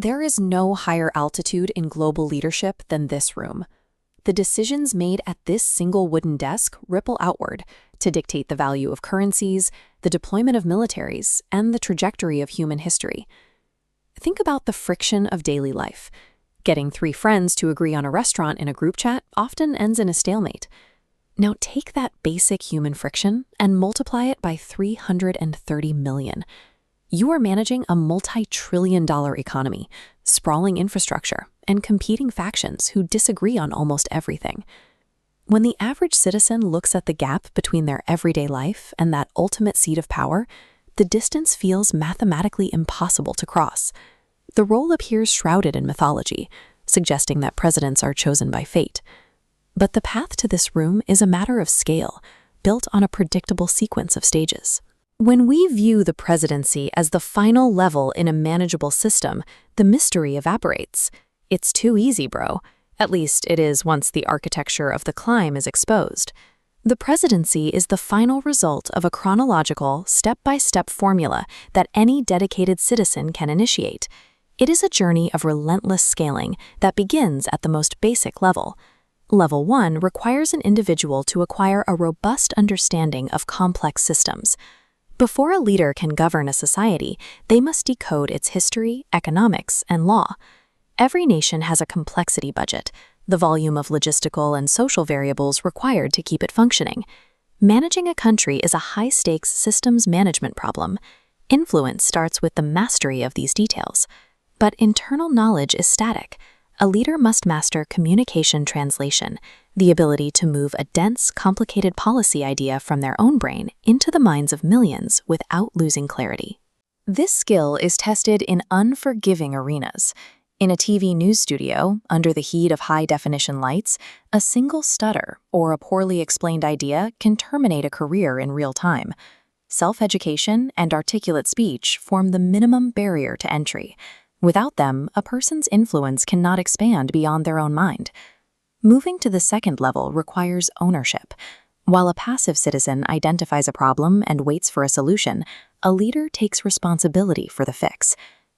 There is no higher altitude in global leadership than this room. The decisions made at this single wooden desk ripple outward to dictate the value of currencies, the deployment of militaries, and the trajectory of human history. Think about the friction of daily life. Getting 3 friends to agree on a restaurant in a group chat often ends in a stalemate. Now take that basic human friction and multiply it by 330 million. You are managing a multi-trillion-dollar economy, sprawling infrastructure, and competing factions who disagree on almost everything. When the average citizen looks at the gap between their everyday life and that ultimate seat of power, the distance feels mathematically impossible to cross. The role appears shrouded in mythology, suggesting that presidents are chosen by fate. But the path to this room is a matter of scale, built on a predictable sequence of stages. When we view the presidency as the final level in a manageable system, the mystery evaporates. It's too easy, bro. At least it is once the architecture of the climb is exposed. The presidency is the final result of a chronological, step-by-step formula that any dedicated citizen can initiate. It is a journey of relentless scaling that begins at the most basic level. Level 1 requires an individual to acquire a robust understanding of complex systems. Before a leader can govern a society, they must decode its history, economics, and law. Every nation has a complexity budget, the volume of logistical and social variables required to keep it functioning. Managing a country is a high-stakes systems management problem. Influence starts with the mastery of these details. But internal knowledge is static. A leader must master communication translation, the ability to move a dense, complicated policy idea from their own brain into the minds of millions without losing clarity. This skill is tested in unforgiving arenas. In a TV news studio, under the heat of high-definition lights, a single stutter or a poorly explained idea can terminate a career in real time. Self-education and articulate speech form the minimum barrier to entry. Without them, a person's influence cannot expand beyond their own mind. Moving to the second level requires ownership. While a passive citizen identifies a problem and waits for a solution, a leader takes responsibility for the fix.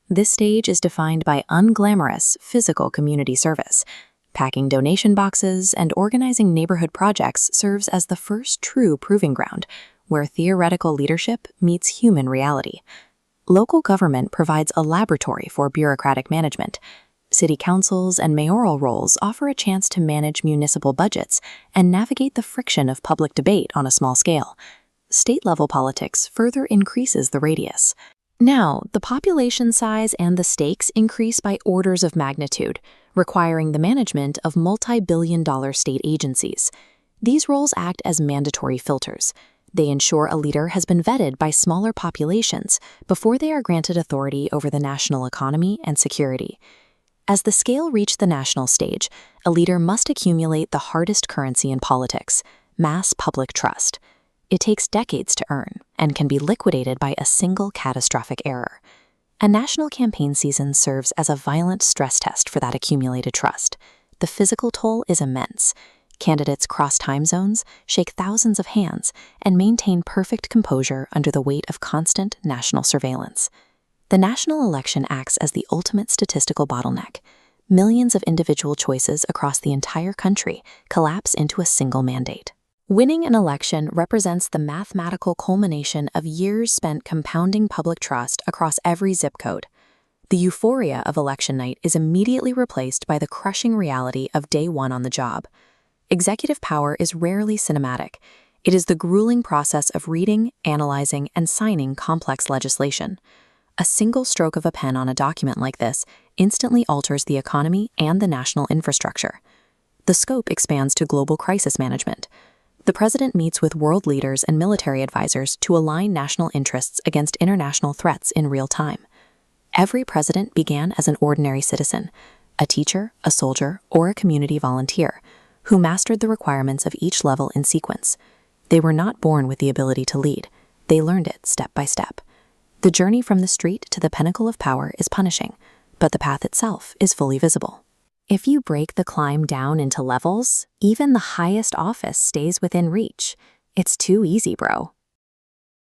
This stage is defined by unglamorous physical community service. Packing donation boxes and organizing neighborhood projects serves as the first true proving ground, where theoretical leadership meets human reality. Local government provides a laboratory for bureaucratic management. City councils and mayoral roles offer a chance to manage municipal budgets and navigate the friction of public debate on a small scale. State-level politics further increases the radius. Now, the population size and the stakes increase by orders of magnitude, requiring the management of multi-billion-dollar state agencies. These roles act as mandatory filters. They ensure a leader has been vetted by smaller populations before they are granted authority over the national economy and security. As the scale reaches the national stage, a leader must accumulate the hardest currency in politics, mass public trust. It takes decades to earn and can be liquidated by a single catastrophic error. A national campaign season serves as a violent stress test for that accumulated trust. The physical toll is immense. Candidates cross time zones, shake thousands of hands, and maintain perfect composure under the weight of constant national surveillance. The national election acts as the ultimate statistical bottleneck. Millions of individual choices across the entire country collapse into a single mandate. Winning an election represents the mathematical culmination of years spent compounding public trust across every zip code. The euphoria of election night is immediately replaced by the crushing reality of day one on the job. Executive power is rarely cinematic. It is the grueling process of reading, analyzing, and signing complex legislation. A single stroke of a pen on a document like this instantly alters the economy and the national infrastructure. The scope expands to global crisis management. The president meets with world leaders and military advisors to align national interests against international threats in real time. Every president began as an ordinary citizen, a teacher, a soldier, or a community volunteer, who mastered the requirements of each level in sequence. They were not born with the ability to lead. They learned it step by step. The journey from the street to the pinnacle of power is punishing, but the path itself is fully visible. If you break the climb down into levels, even the highest office stays within reach. It's too easy, bro.